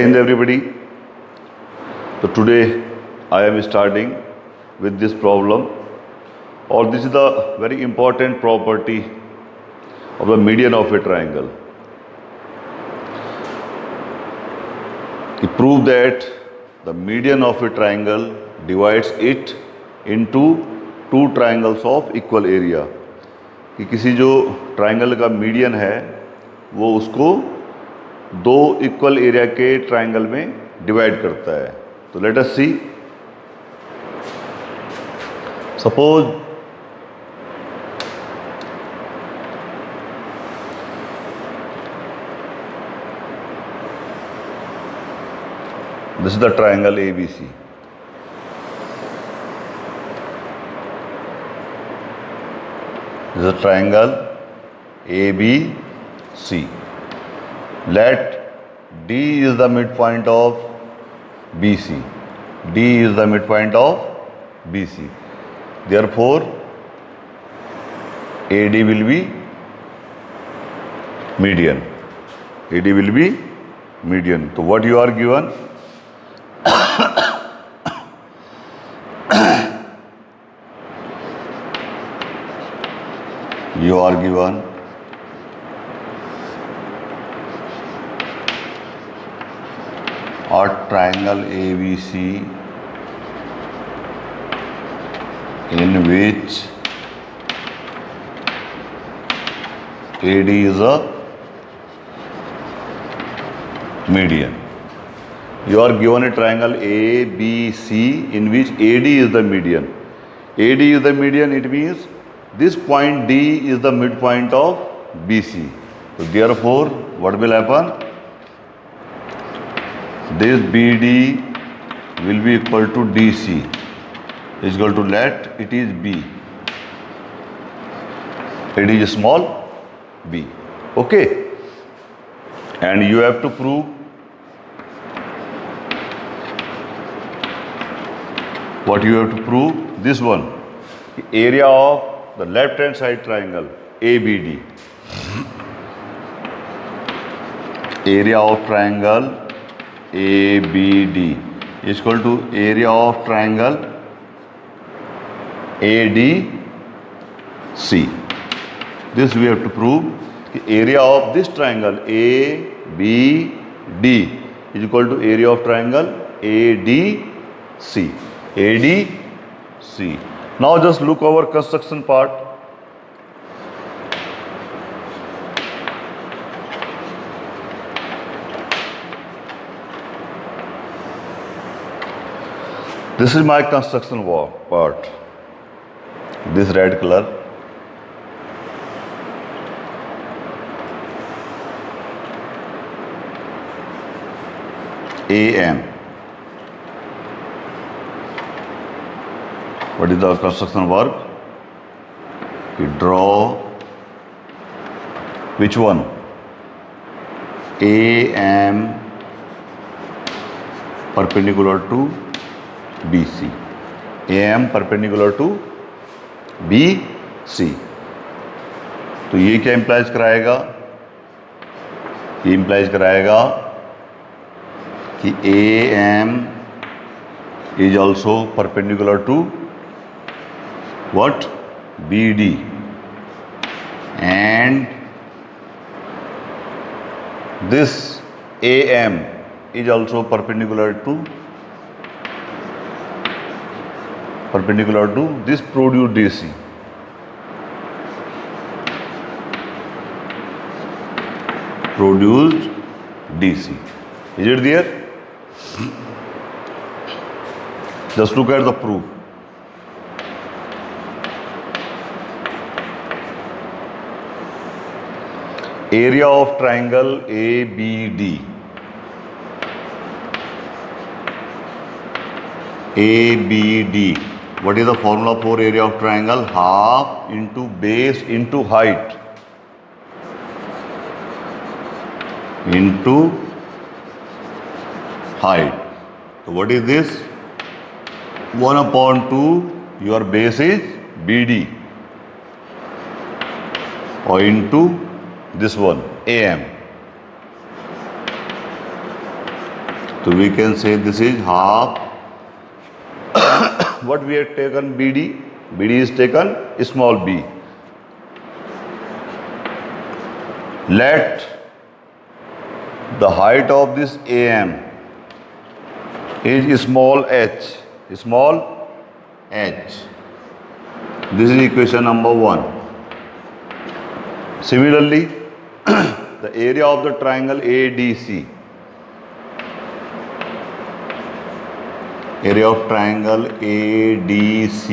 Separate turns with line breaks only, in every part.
And everybody, so today I am starting with this problem, or this is the very important property of the median of a triangle. To prove that the median of a triangle divides it into two triangles of equal area. कि किसी जो triangle का median है वो उसको दो equal area के triangle में डिवाइड करता है. तो let us see. Suppose this is the triangle ABC. This is a triangle ABC. Let D is the midpoint of BC. D is the midpoint of BC. Therefore, AD will be median. AD will be median. So what you are given? You are given a triangle ABC in which AD is a median. You are given a triangle ABC in which AD is the median. AD is the median, it means this point D is the midpoint of BC. So therefore, what will happen? This BD will be equal to DC is equal to, let it is B. It is small b. Okay. And you have to prove what you have to prove? This one. The area of the left hand side triangle ABD. Area of triangle ABD is equal to area of triangle ADC. This we have to prove. The area of this triangle ABD is equal to area of triangle ADC. ADC. Now just look over construction part. This is my construction part. This red color. AM. What is the construction work? We draw which one? AM perpendicular to BC. AM perpendicular to BC. तो ये क्या implies कराएगा? ये implies कराएगा कि AM is also perpendicular to what? BD, and this AM is also perpendicular to this produced DC. Produced DC. Is it there? Just look at the proof. Area of triangle ABD. ABD. What is the formula for area of triangle? Half into base into height. Into height. So what is this? 1/2. Your base is BD. Or into this one AM. So we can say this is half. What we have taken BD? BD is taken small b. Let the height of this AM is small h. Small h. This is equation number 1. Similarly, the area of the triangle ADC. Area of triangle ADC.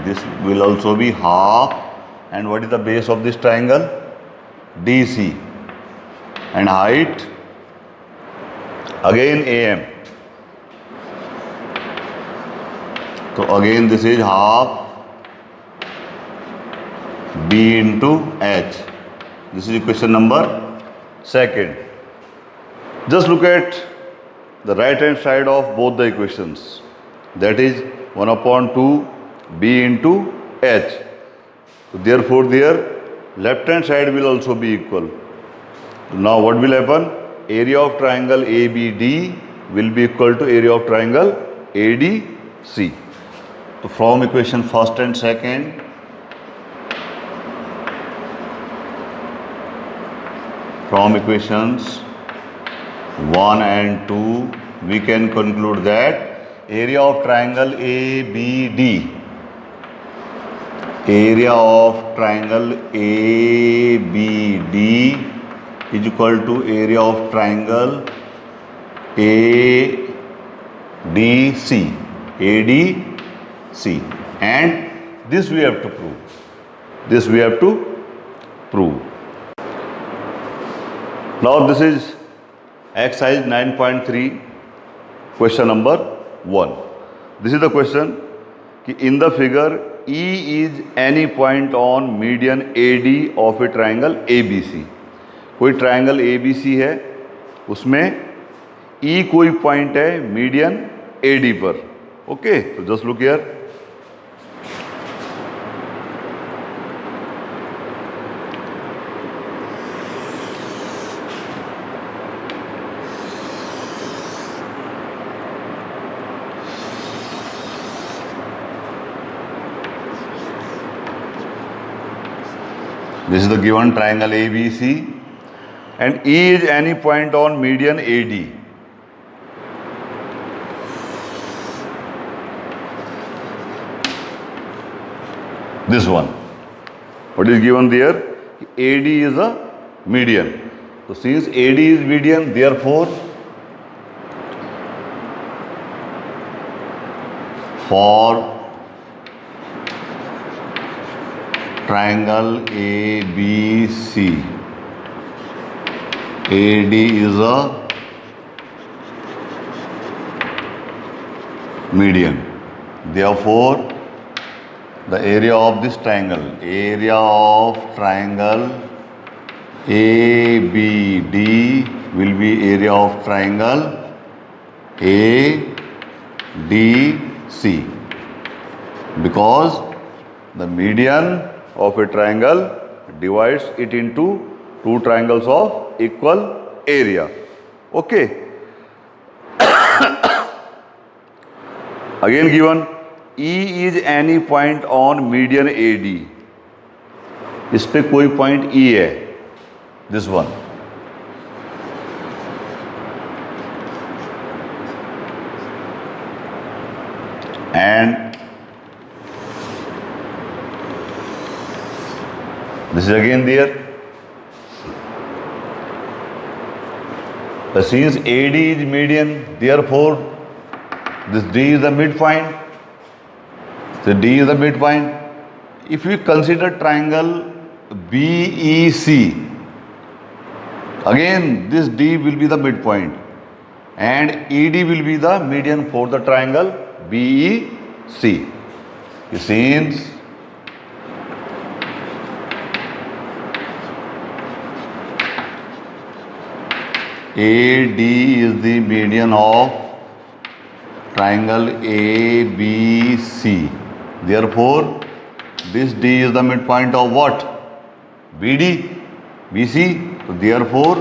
This will also be half. And what is the base of this triangle? DC. And height again AM. So again this is half B into H. This is equation number 2. Just look at the right hand side of both the equations. That is 1/2 B into H. So therefore their left hand side will also be equal. Now what will happen? Area of triangle ABD will be equal to area of triangle ADC. So from equation 1st and 2nd, from equations 1 and 2, we can conclude that area of triangle ABD, area of triangle ABD is equal to area of triangle ADC, and this we have to prove. This we have to prove. Now this is exercise 9.3, question number 1. This is the question कि in the figure E is any point on median AD of a triangle ABC. कोई triangle ABC है, उसमें E कोई point है median AD पर. Okay, तो just look here. This is the given triangle ABC and E is any point on median AD. This one. What is given there? AD is a median. So since AD is median, therefore for triangle ABC, AD is a median. Therefore, the area of this triangle, area of triangle ABD will be area of triangle ADC, because the median of a triangle divides it into two triangles of equal area. Okay. Again given E is any point on median AD. इस पे कोई point E है, this one. And this is again there. But since AD is median, therefore this D is the midpoint. So D is the midpoint. If we consider triangle BEC, again this D will be the midpoint and ED will be the median for the triangle BEC. Since AD is the median of triangle ABC. Therefore, this D is the midpoint of what? BD, BC. So therefore,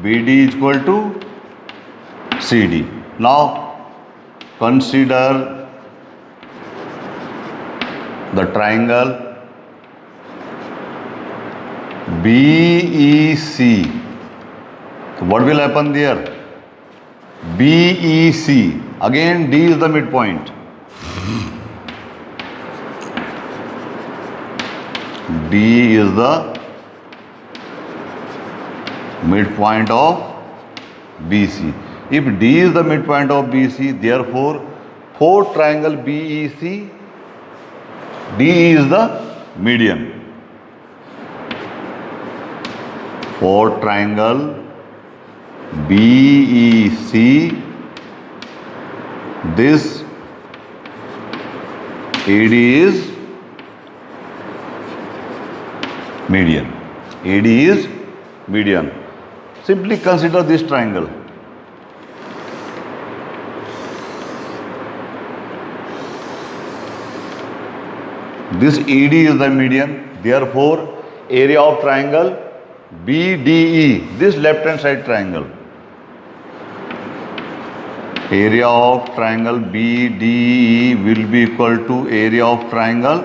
BD is equal to CD. Now consider the triangle BEC. What will happen there? BEC. Again, D is the midpoint. D is the midpoint of BC. If D is the midpoint of BC, therefore for triangle BEC, D is the median. For triangle BEC, this AD is median. AD is median. Simply consider this triangle. This AD is the median. Therefore, area of triangle BDE, this left hand side triangle, area of triangle BDE will be equal to area of triangle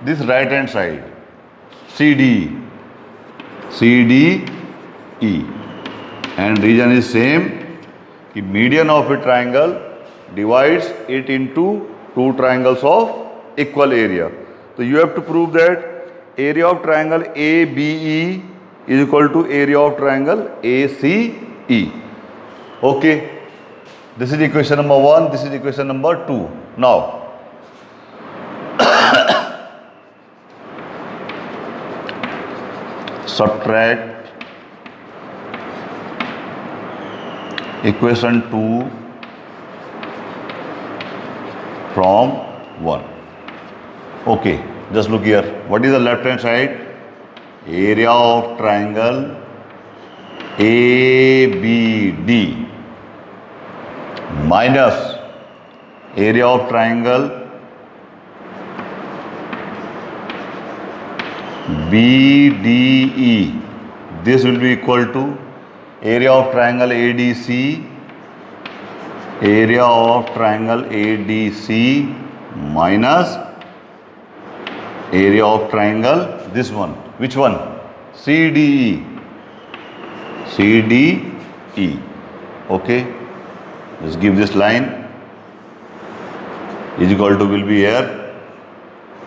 this right hand side CDE. And reason is same, the median of a triangle divides it into two triangles of equal area. So you have to prove that area of triangle ABE is equal to area of triangle ACE. Okay, this is equation number 1, this is equation number 2. Now subtract equation 2 from 1. Okay, just look here. What is the left hand side? Area of triangle ABD minus area of triangle BDE. This will be equal to area of triangle ADC, area of triangle ADC minus area of triangle this one. Which one? CDE. Okay, just give this line is equal to will be here.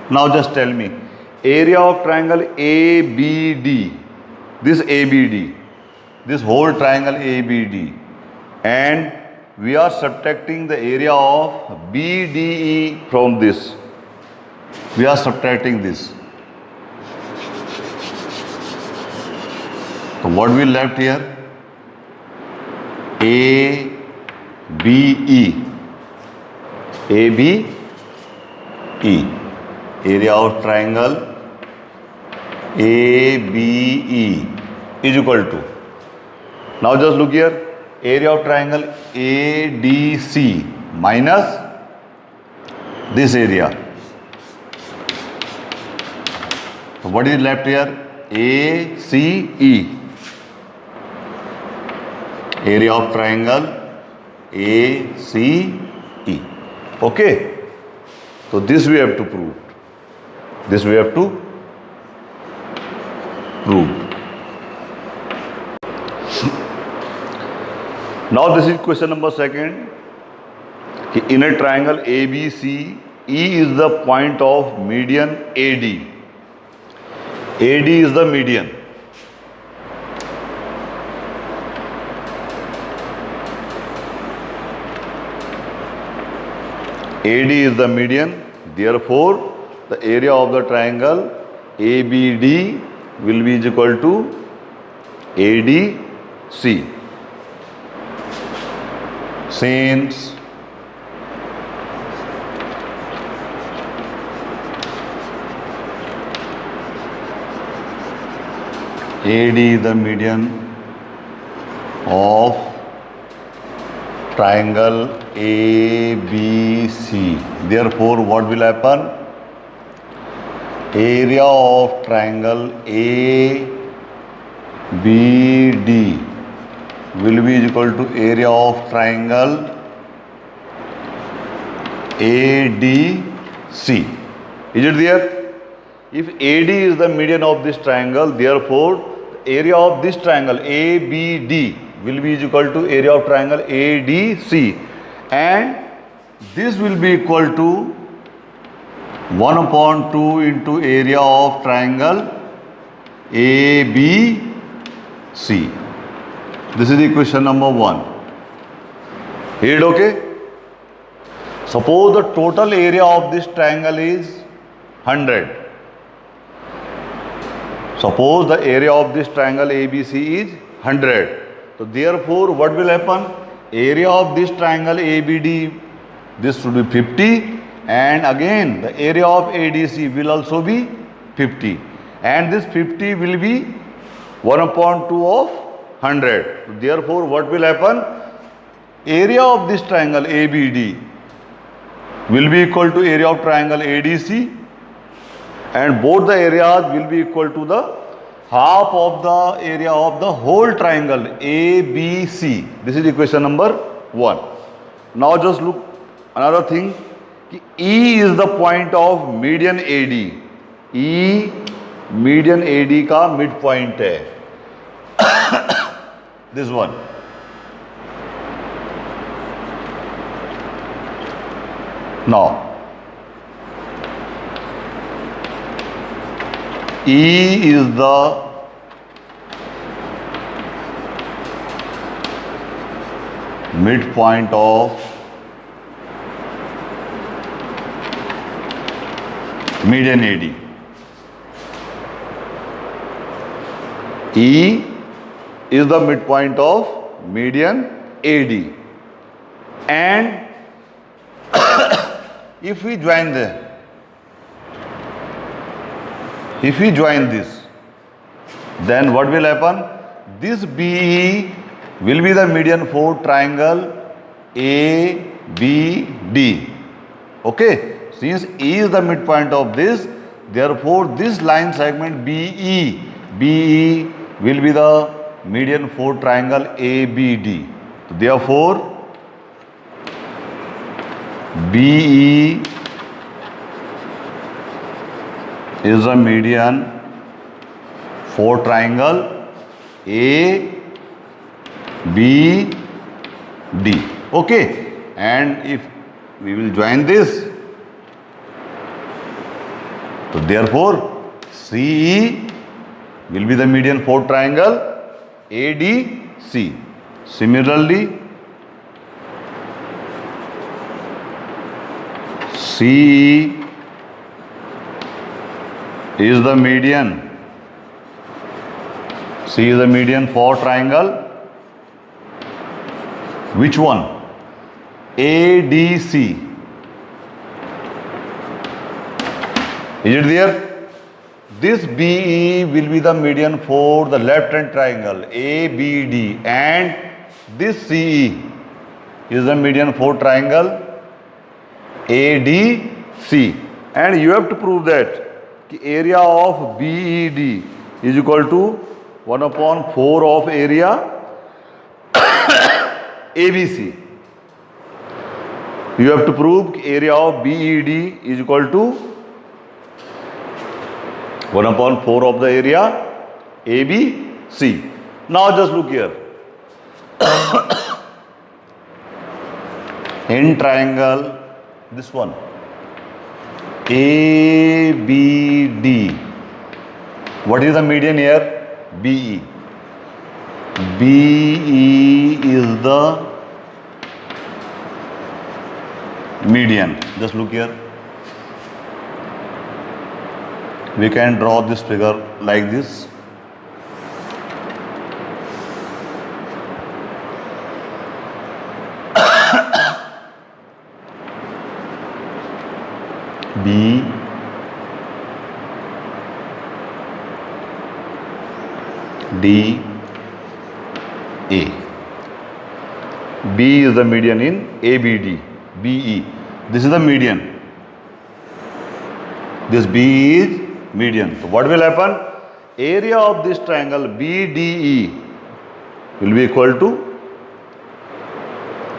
Now just tell me, area of triangle ABD, this whole triangle ABD, and we are subtracting the area of BDE from this. We are subtracting this. So what we left here? ABE, area of triangle ABE is equal to, now just look here, area of triangle ADC minus this area. So what is left here? ACE, area of triangle ACE. Okay, so this we have to prove. Now this is question number 2. In a triangle ABC, E is the point of median AD. AD is the median. AD is the median. Therefore, the area of the triangle ABD will be equal to ADC. Since AD is the median of triangle ABC, therefore what will happen? Area of triangle ABD will be is equal to area of triangle ADC. Is it there? If AD is the median of this triangle, therefore the area of this triangle ABD will be is equal to area of triangle ADC, and this will be equal to 1/2 into area of triangle ABC. This is equation number 1. Is it okay? Suppose the total area of this triangle is 100. Suppose the area of this triangle ABC is 100. So therefore what will happen? Area of this triangle ABD, this should be 50, and again the area of ADC will also be 50, and this 50 will be 1/2 of 100. Therefore what will happen? Area of this triangle ABD will be equal to area of triangle ADC, and both the areas will be equal to the half of the area of the whole triangle ABC. This is equation number 1. Now just look another thing, कि E is the point of median AD. E median AD का mid point है. This one. Now E is the midpoint of median AD. E is the midpoint of median AD, and if we join this, then what will happen? This BE will be the median for triangle ABD. Okay, since E is the midpoint of this, therefore this line segment BE will be the median for triangle ABD. Therefore BE is the median for triangle ABD. Okay, and if we will join this, so therefore CE will be the median for triangle ADC. Similarly, CE is the median. C is the median for triangle. Which one? ADC. Is it there? This BE will be the median for the left hand triangle ABD, and this CE is the median for triangle ADC. And you have to prove that the area of BED is equal to 1/4 of area ABC. You have to prove area of BED is equal to 1/4 of the area ABC. Now just look here. In triangle, this one, ABD, what is the median here? BE. BE is the median. Just look here. We can draw this figure like this. B, D, A. B is the median in ABD. BE. This is the median. This B is median. So what will happen? Area of this triangle BDE will be equal to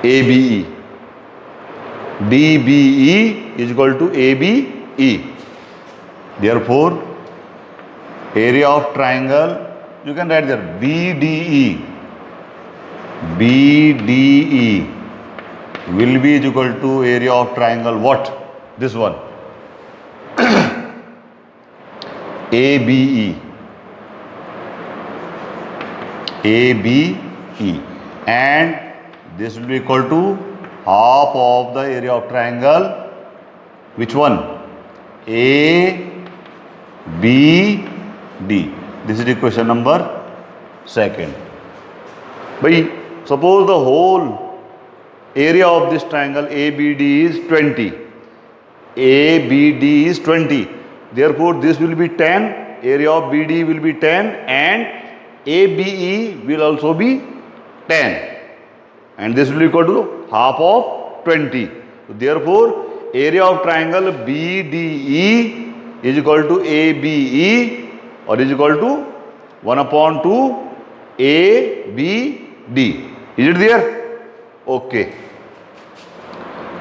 ABE. DBE is equal to ABE. Therefore, area of triangle, you can write there BDE. BDE will be equal to area of triangle what? This one. ABE. ABE. And this will be equal to half of the area of triangle. Which one? ABD. This is equation number 2. Bhai, suppose the whole area of this triangle ABD is 20. ABD is 20. Therefore, this will be 10. Area of BD will be 10 and ABE will also be 10. And this will be equal to half of 20. So, therefore, area of triangle BDE is equal to ABE or is equal to 1/2 ABD. Is it there? Okay.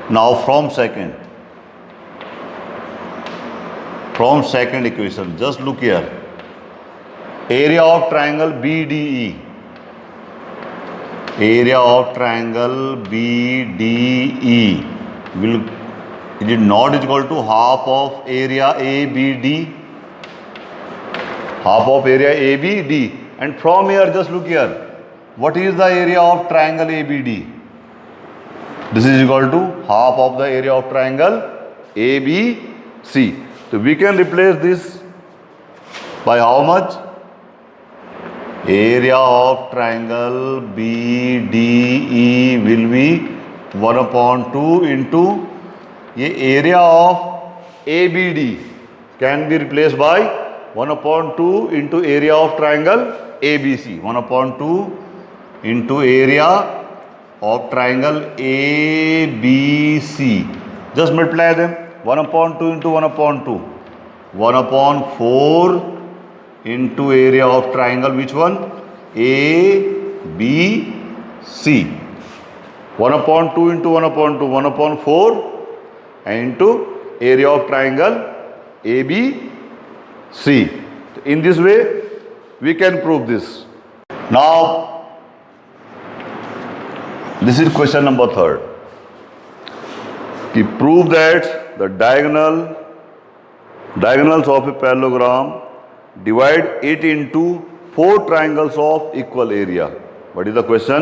Now from second equation, just look here. Area of triangle BDE. Area of triangle BDE will, is it not equal to half of area ABD? Half of area ABD. And from here, just look here. What is the area of triangle ABD? This is equal to half of the area of triangle ABC. So we can replace this by how much? Area of triangle BDE will be 1/2 into ये area of ABD can be replaced by 1/2 into area of triangle ABC. 1/2 into area of triangle ABC. Just multiply them. 1/2 into 1/2. 1/4 into area of triangle, which one? ABC. 1/2 into 1/2. 1/4 into area of triangle ABC. In this way, we can prove this. Now, this is question number 3. To prove that the diagonals of a parallelogram divide it into 4 triangles of equal area. What is the question?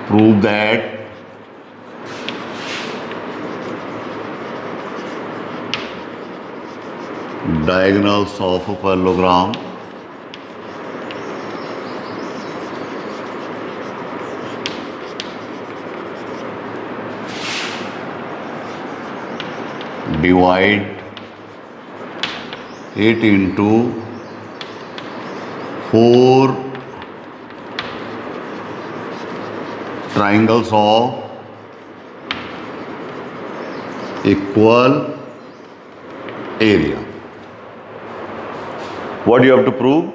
Prove that diagonals of a parallelogram divide it into 4 triangles of equal area. What do you have to prove?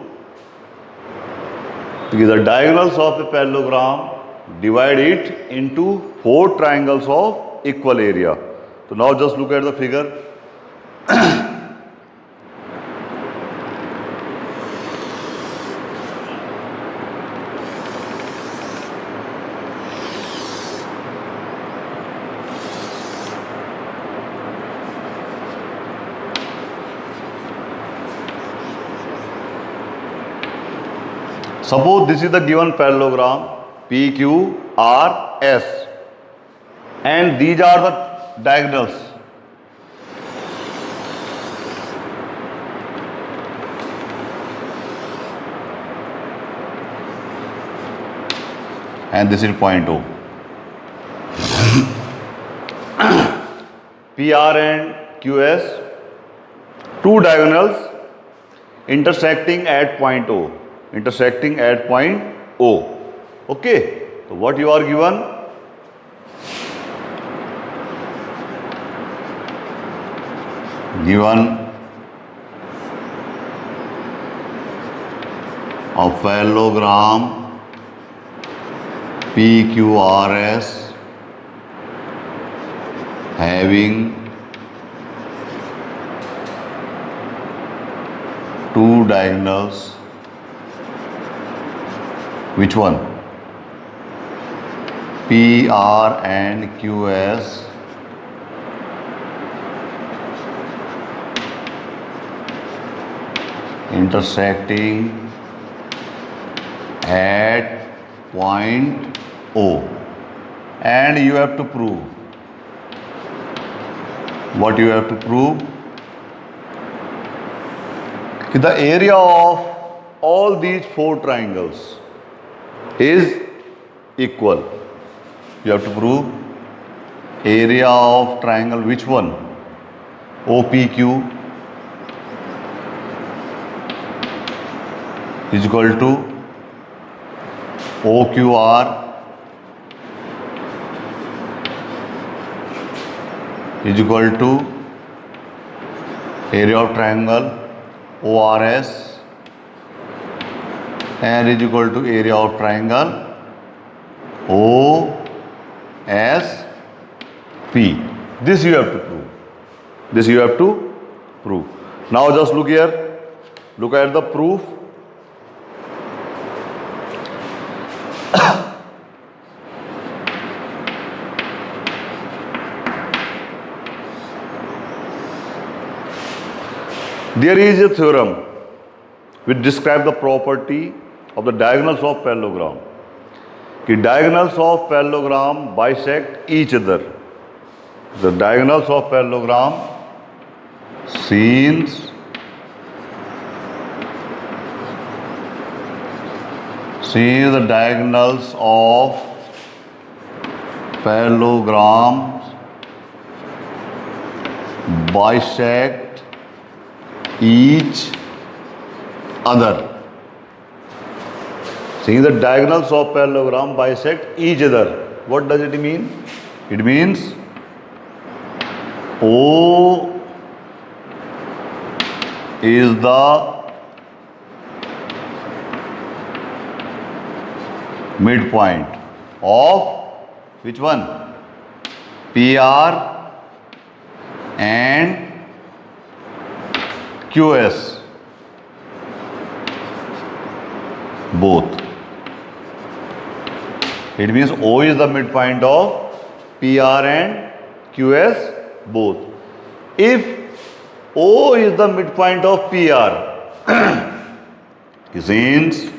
Because the diagonals of a parallelogram divide it into 4 triangles of equal area. So now just look at the figure. Suppose this is the given parallelogram PQRS and these are the diagonals. And this is point O. PR and QS, 2 diagonals intersecting at point O. Intersecting at point O. Okay. So what you are given? Given of parallelogram PQRS having two diagonals. Which one? PR and QS intersecting at point O, and you have to prove. What you have to prove? The area of all these four triangles is equal. You have to prove area of triangle, which one? OPQ is equal to OQR is equal to area of triangle ORS and is equal to area of triangle OSP. This you have to prove. This you have to prove. Now just look here. Look at the proof. There is a theorem which describes the property of the diagonals of parallelogram. The diagonals of parallelogram bisect each other. The diagonals of parallelogram since the diagonals of parallelograms bisect each other. Seeing the diagonals of parallelogram bisect each other. What does it mean? It means O is the midpoint of which one? PR and QS, both. It means O is the midpoint of PR and QS, both. If O is the midpoint of PR, it means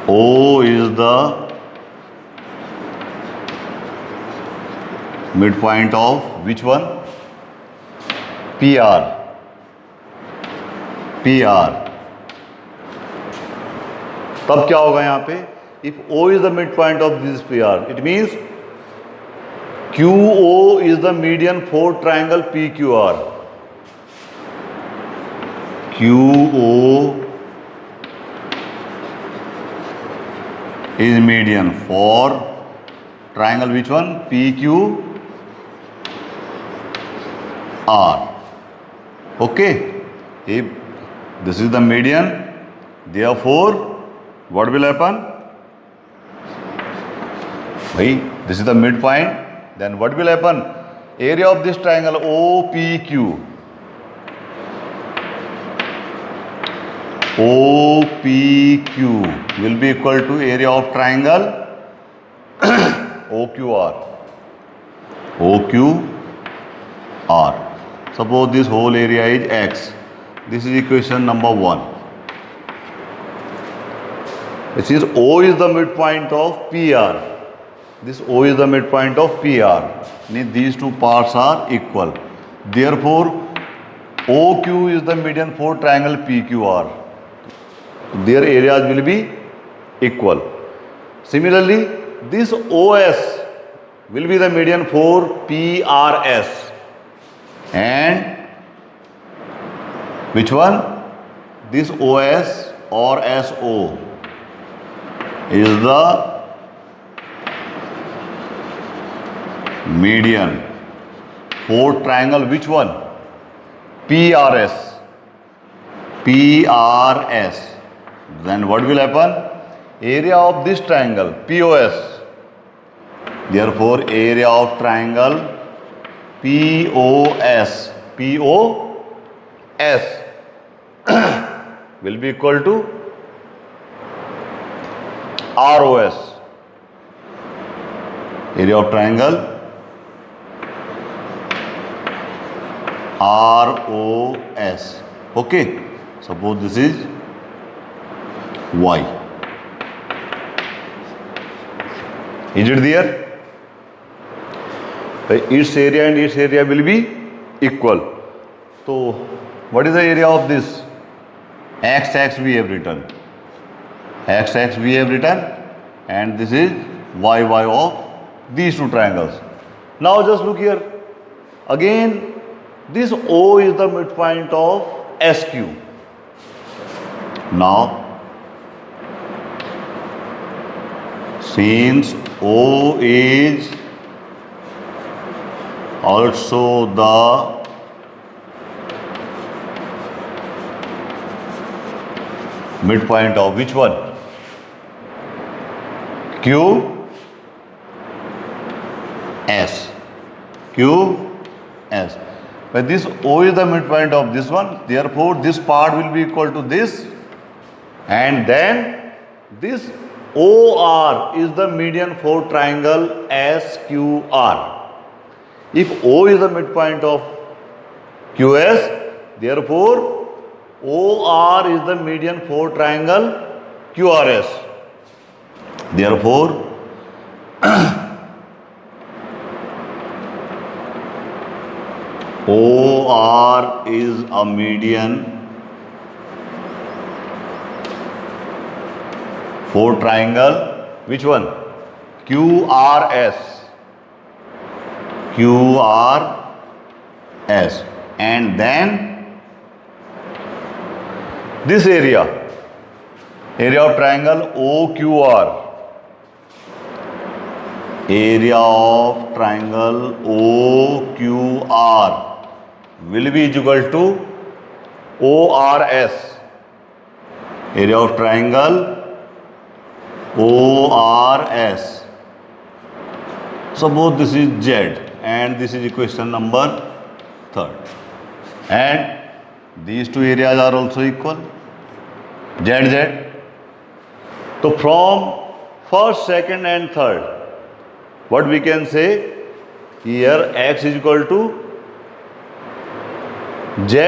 O is the midpoint of which one? PR. तब क्या होगा यहाँ पे? If O is the midpoint of this PR, it means QO is the median for triangle PQR. QO is median for triangle which one? PQR. Okay. If this is the median, therefore what will happen? This is the midpoint, then what will happen? Area of this triangle OPQ will be equal to area of triangle OQR. Suppose this whole area is X. This is equation number 1. It says O is the midpoint of PR. This O is the midpoint of PR. Means these two parts are equal. Therefore, OQ is the median for triangle PQR. Their areas will be equal. Similarly, this OS will be the median for PRS. And which one? This OS or SO is the median for triangle which one? PRS. PRS. Then what will happen? Area of this triangle POS. Therefore, area of triangle POS. POS will be equal to ROS. Area of triangle ROS. Okay. Suppose this is Y. Is it there? Its area and its area will be equal. So, what is the area of this? X we have written. X we have written, and this is Y of these two triangles. Now just look here. Again, this O is the midpoint of SQ. Now, since O is also the midpoint of which one? QS. QS. But this O is the midpoint of this one, therefore this part will be equal to this, and then this OR is the median for triangle SQR. If O is the midpoint of QS, therefore OR is the median for triangle QRS. Therefore, OR is a median for triangle, which one? QRS. QRS. And then this area of triangle OQR. Area of triangle OQR will be equal to ORS. Area of triangle ORS. Suppose this is Z and this is equation number 3rd, and these two areas are also equal, Z. So from first, second and third, what we can say here, X is equal to Z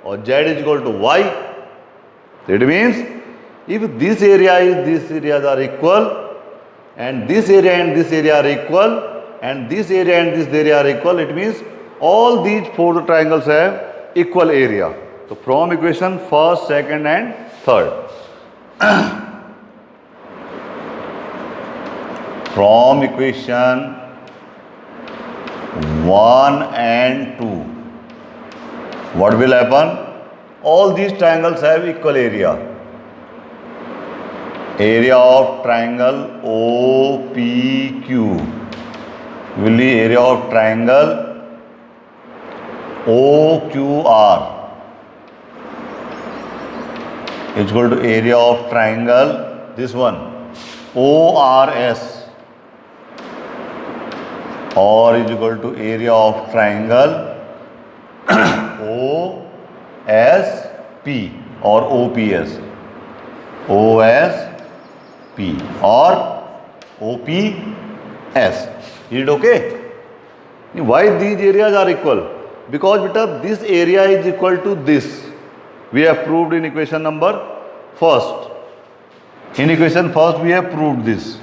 or Z is equal to Y. That means if this area is, these areas are equal, and this area and this area are equal, and this area and this area are equal, it means all these four triangles have equal area. So from equation first, second and third. From equation 1 and 2, what will happen? All these triangles have equal area. Area of triangle OPQ will be area of triangle OQR is equal to area of triangle, this one, ORS, or is equal to area of triangle OSP or OPS. OSP or OPS. Is it okay? Why these areas are equal? Because beta, this area is equal to this. We have proved in equation number first. In equation first we have proved this.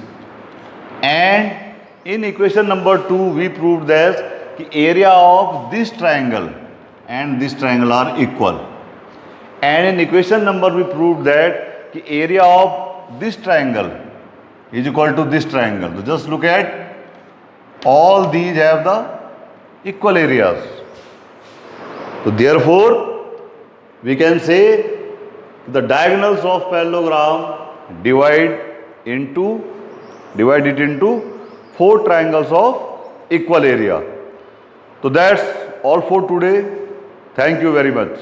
And in equation number 2 we proved that the area of this triangle and this triangle are equal. And in equation number we proved that the area of this triangle is equal to this triangle. So just look at, all these have the equal areas. So therefore we can say the diagonals of parallelogram divide it into 4 triangles of equal area. So that's all for today. Thank you very much.